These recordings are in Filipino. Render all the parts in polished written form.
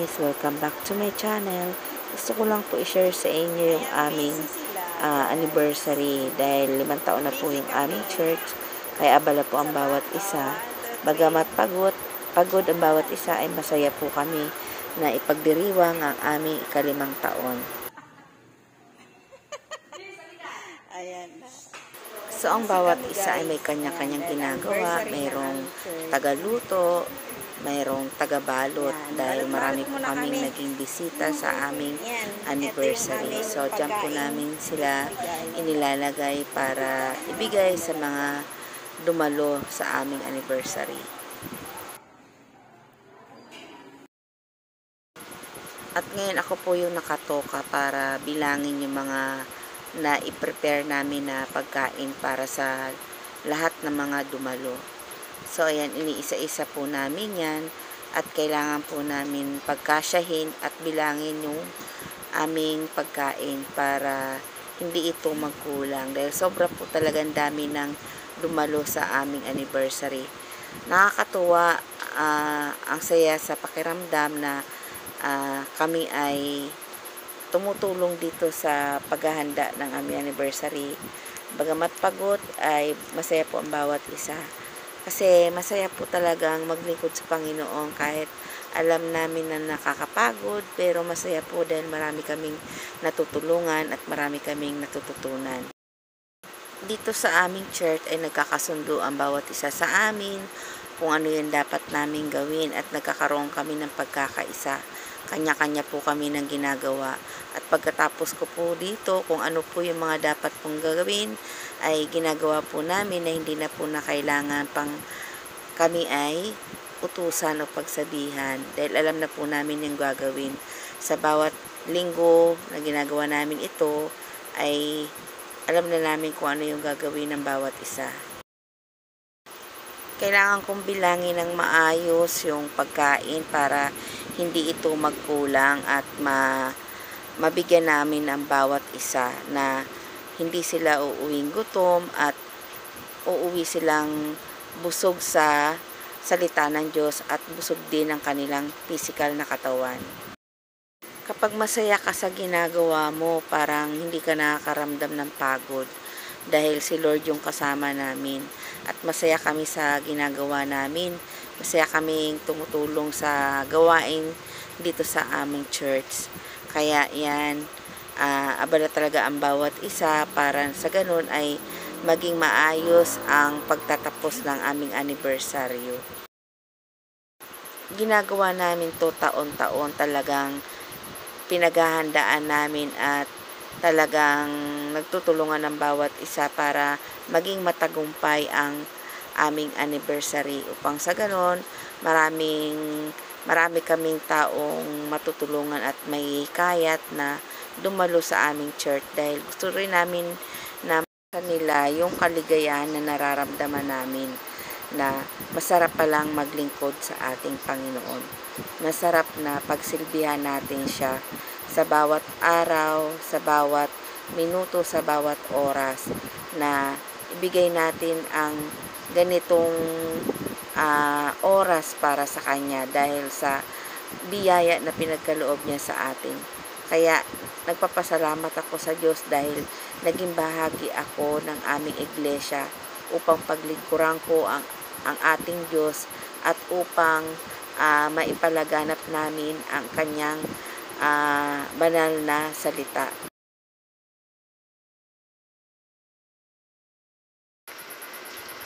guys! Welcome back to my channel. Gusto ko lang po i-share sa inyo yung aming anniversary dahil 5 taon na po yung aming church. Kaya abala po ang bawat isa. Bagamat pagod ang bawat isa, ay masaya po kami na ipagdiriwang ang aming ika-5 taon. Ayan. So, ang bawat isa ay may kanya-kanyang ginagawa. Mayroong tagaluto, mayroong tagabalot dahil marami po kaming naging bisita sa aming anniversary. So, dyan po namin sila inilalagay para ibigay sa mga dumalo sa aming anniversary. At ngayon ako po yung nakatoka para bilangin yung mga na i-prepare namin na pagkain para sa lahat ng mga dumalo. So, ayan, iniisa-isa po namin yan at kailangan po namin pagkasyahin at bilangin yung aming pagkain para hindi ito magkulang dahil sobra po talagang dami ng dumalo sa aming anniversary. Nakakatuwa, ang saya sa pakiramdam na kami ay tumutulong dito sa paghahanda ng aming anniversary. Bagamat pagod, ay masaya po ang bawat isa. Kasi masaya po talagang maglingkod sa Panginoon kahit alam namin na nakakapagod, pero masaya po dahil marami kaming natutulungan at marami kaming natututunan. Dito sa aming church ay nagkakasundo ang bawat isa sa amin kung ano yung dapat naming gawin at nagkakaroon kami ng pagkakaisa. Kanya-kanya po kami ng ginagawa. At pagkatapos ko po dito, kung ano po yung mga dapat pong gagawin, ay ginagawa po namin na hindi na po na kailangan pang kami ay utusan o pagsabihan. Dahil alam na po namin yung gagawin. Sa bawat linggo na ginagawa namin ito, ay alam na namin kung ano yung gagawin ng bawat isa. Kailangan kong bilangin ng maayos yung pagkain para hindi ito magkulang at mabigyan namin ang bawat isa na hindi sila uuwing gutom at uuwi silang busog sa salita ng Diyos at busog din ang kanilang physical na katawan. Kapag masaya ka sa ginagawa mo, parang hindi ka nakakaramdam ng pagod dahil si Lord yung kasama namin at masaya kami sa ginagawa namin. Masaya kaming tumutulong sa gawain dito sa aming church. Kaya yan, abala talaga ang bawat isa para sa ganun ay maging maayos ang pagtatapos ng aming anibersaryo. Ginagawa namin to taon-taon, talagang pinaghahandaan namin at talagang nagtutulungan ng bawat isa para maging matagumpay ang aming anniversary upang sa ganon marami kaming taong matutulungan at may kayat na dumalo sa aming church dahil gusto rin namin na kanila yung kaligayahan na nararamdaman namin na masarap palang maglingkod sa ating Panginoon. Masarap na pagsilbihan natin siya sa bawat araw, sa bawat minuto, sa bawat oras na ibigay natin ang ganitong oras para sa Kanya dahil sa biyaya na pinagkaloob niya sa atin. Kaya nagpapasalamat ako sa Diyos dahil naging bahagi ako ng aming iglesia upang paglingkuran ko ang ating Diyos at upang maipalaganap namin ang Kanyang banal na salita.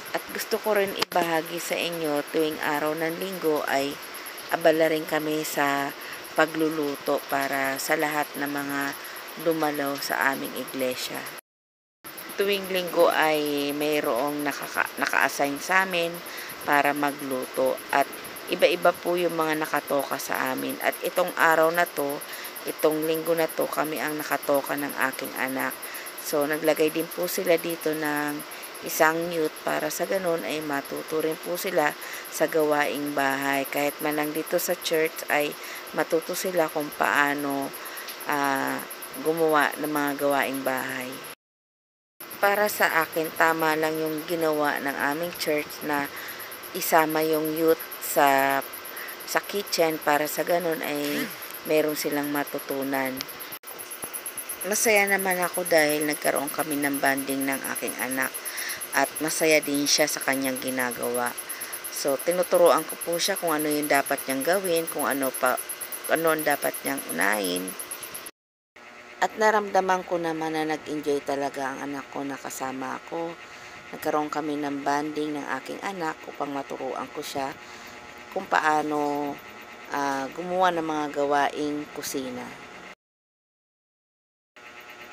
At gusto ko rin ibahagi sa inyo tuwing araw ng linggo ay abala rin kami sa pagluluto para sa lahat ng mga dumalaw sa aming iglesia. Tuwing linggo ay mayroong naka-assign sa amin para magluto at iba-iba po yung mga nakatoka sa amin. At itong araw na to, itong linggo na to, kami ang nakatoka ng aking anak. So, naglagay din po sila dito ng isang mute para sa ganun ay matuto rin po sila sa gawaing bahay. Kahit man lang dito sa church ay matuto sila kung paano gumawa ng mga gawaing bahay. Para sa akin, tama lang yung ginawa ng aming church na isama yung youth sa sa kitchen para sa ganun ay meron silang matutunan. Masaya naman ako dahil nagkaroon kami ng bonding ng aking anak at masaya din siya sa kanyang ginagawa. So, tinuturuan ko po siya kung ano yung dapat niyang gawin, kung ano ang dapat niyang unahin. At naramdaman ko naman na nag-enjoy talaga ang anak ko na kasama ako. Nagkaroon kami ng bonding ng aking anak upang maturuan ko siya kung paano gumawa ng mga gawaing kusina.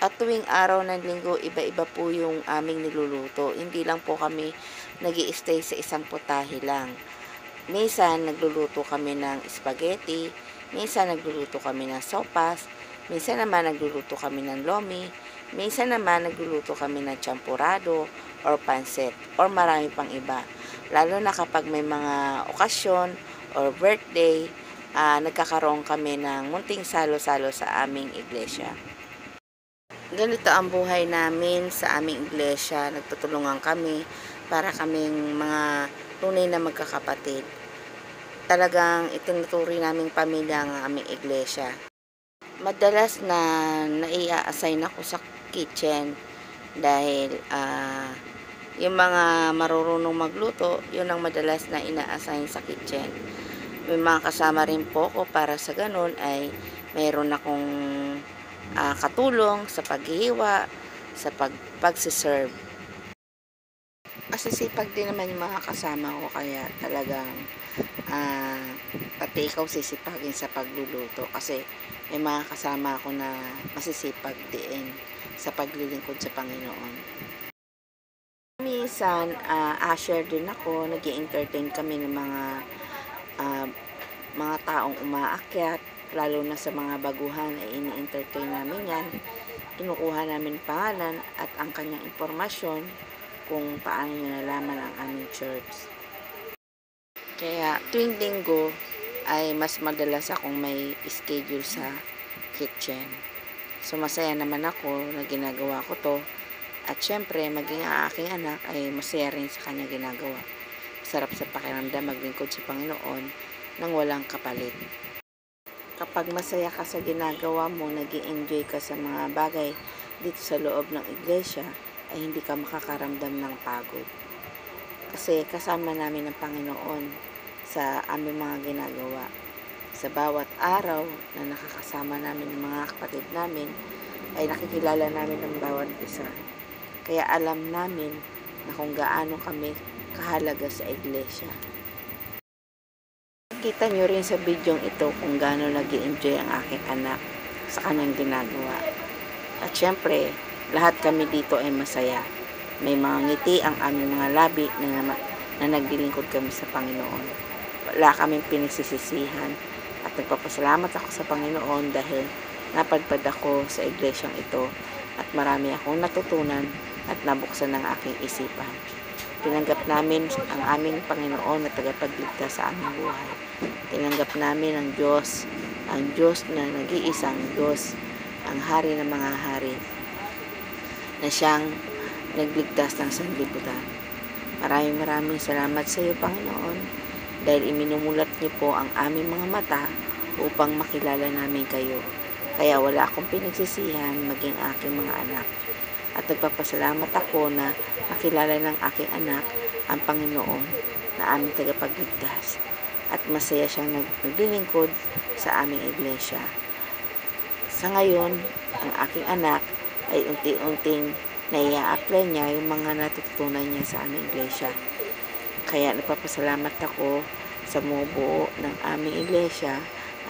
At tuwing araw ng linggo, iba-iba po yung aming niluluto. Hindi lang po kami nag-i-stay sa isang putahe lang. Minsan, nagluluto kami ng spaghetti. Minsan, nagluluto kami ng sopas. Minsan naman, nagluluto kami ng lomi. Minsan naman, nagluluto kami ng champurado or pancit or marami pang iba. Lalo na kapag may mga okasyon or birthday, nagkakaroon kami ng munting salo-salo sa aming iglesia. Ganito ang buhay namin sa aming iglesia. Nagtutulungan kami para kaming mga tunay na magkakapatid. Talagang itinuturi naming pamilya ang aming iglesia. Madalas na naia-assign ako sa kitchen dahil yung mga marurunong magluto, yun ang madalas na ina-assign sa kitchen. May mga kasama rin po ko para sa ganun ay mayroon akong katulong sa paghihiwa, sa pagsiserve. Masisipag din naman yung mga kasama ko kaya talagang pati ikaw sisipagin sa pagluluto kasi may mga kasama ako na masisipag din sa paglilingkod sa Panginoon. Minsan, share din ako, nag-i-entertain kami ng mga taong umaakyat, lalo na sa mga baguhan ay ini-entertain namin yan. Kinukuha namin pangalan at ang kanyang impormasyon kung paano nyo nalaman ang aming church. Kaya tuwing linggo ay mas madalas akong may schedule sa kitchen. So masaya naman ako na ginagawa ko to. At syempre maging ang aking anak ay masaya rin sa kanya ginagawa. Sarap sa pakiramdam maglingkod sa Panginoon nang walang kapalit. Kapag masaya ka sa ginagawa mo, nag-i-enjoy ka sa mga bagay dito sa loob ng iglesia, ay hindi ka makakaramdam ng pagod. Kasi kasama namin ang Panginoon sa aming mga ginagawa. Sa bawat araw na nakakasama namin ng mga kapatid namin, ay nakikilala namin ang bawat isa. Kaya alam namin na kung gaano kami kahalaga sa iglesia. Kita nyo rin sa video ito kung gaano nag-i-enjoy ang aking anak sa kanyang ginagawa. At syempre, lahat kami dito ay masaya. May mga ngiti ang aming mga labi na naglilingkod kami sa Panginoon. Wala kaming pinagsisisihan at nagpapasalamat ako sa Panginoon dahil napadpad ako sa iglesyang ito at marami akong natutunan at nabuksan ng aking isipan. Tinanggap namin ang aming Panginoon na tagapagligtas sa aming buhay. Tinanggap namin ang Diyos na nag-iisang Diyos, ang Hari ng mga hari, na siyang nagligtas ng sanlibutan. Maraming salamat sa iyo, Panginoon, dahil iminumulat niyo po ang aming mga mata upang makilala namin kayo. Kaya wala akong pinagsisihan maging aking mga anak. At nagpapasalamat ako na nakilala ng aking anak ang Panginoon na aming tagapagligtas. At masaya siyang naglilingkod sa aming iglesia. Sa ngayon, ang aking anak ay unti-unting nai-apply niya yung mga natutunan niya sa aming iglesia. Kaya nagpapasalamat ako sa bumubuo ng aming iglesia,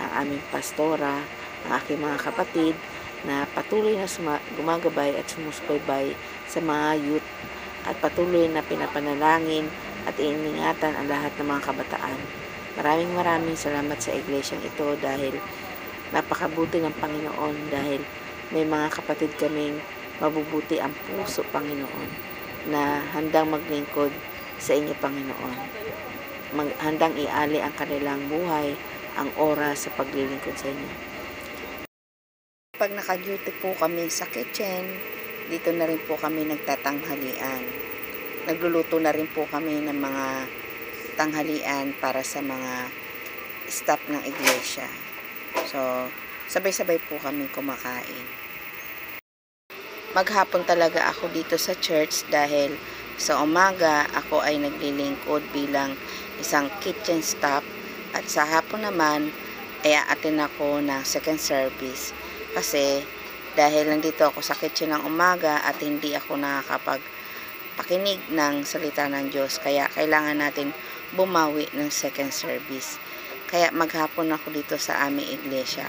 ang aming pastora, ang aking mga kapatid, na patuloy na gumagabay at sumusubaybay sa mga youth at patuloy na pinapanalangin at iingatan ang lahat ng mga kabataan. Maraming salamat sa iglesyang ito dahil napakabuti ng Panginoon dahil may mga kapatid kaming mabubuti ang puso, Panginoon, na handang maglingkod sa inyo, Panginoon. Handang iali ang kanilang buhay, ang oras sa paglilingkod sa inyo. Pag naka-duty po kami sa kitchen, dito na rin po kami nagtatanghalian. Nagluluto na rin po kami ng mga tanghalian para sa mga staff ng iglesia. So, sabay-sabay po kami kumakain. Maghapon talaga ako dito sa church dahil sa umaga ako ay naglilingkod bilang isang kitchen staff at sa hapon naman ay aatin ako ng second service kasi dahil nandito ako sa kitchen ng umaga at hindi ako nakakapagpakinig ng salita ng Diyos, kaya kailangan natin bumawi ng second service. Kaya maghapon ako dito sa aming iglesia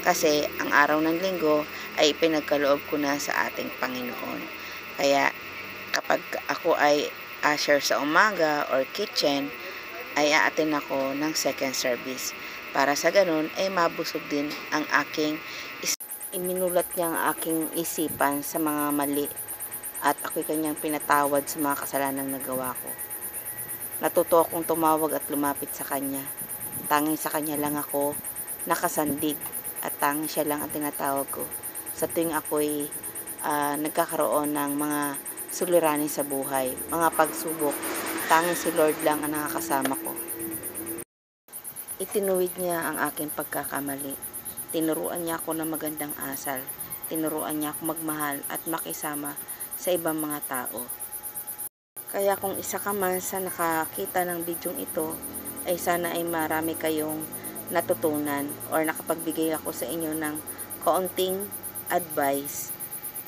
kasi ang araw ng linggo ay pinagkaloob ko na sa ating Panginoon. Kaya kapag ako ay usher sa umaga or kitchen, ay aatin ako ng second service. Para sa ganun ay mabusog din ang aking iminulat niya ang aking isipan sa mga mali at ako'y kanyang pinatawad sa mga kasalanang nagawa ko. Natuto akong tumawag at lumapit sa kanya. Tanging sa kanya lang ako nakasandig at tanging siya lang ang tinatawag ko sa tuwing ako'y nagkakaroon ng mga suliranin sa buhay, mga pagsubok. Tanging si Lord lang ang nakakasama ko. Itinuwid niya ang aking pagkakamali. Tinuruan niya ako ng magandang asal. Tinuruan niya ako magmahal at makisama sa ibang mga tao. Kaya kung isa ka man sa nakakita ng bidyong ito, ay sana ay marami kayong natutunan or nakapagbigay ako sa inyo ng kaunting advice.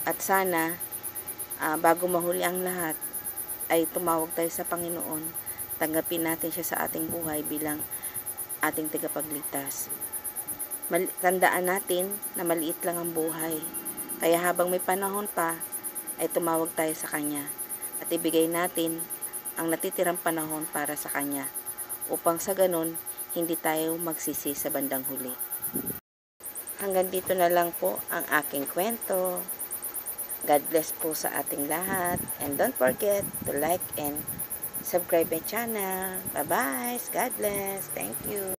At sana, bago mahuli ang lahat, ay tumawag tayo sa Panginoon. Tanggapin natin siya sa ating buhay bilang ating tagapagligtas. Tandaan natin na maliit lang ang buhay. Kaya habang may panahon pa, ay tumawag tayo sa Kanya at ibigay natin ang natitirang panahon para sa Kanya upang sa ganun, hindi tayo magsisi sa bandang huli. Hanggang dito na lang po ang aking kwento. God bless po sa ating lahat. And don't forget to like and subscribe my channel. Bye-bye. God bless. Thank you.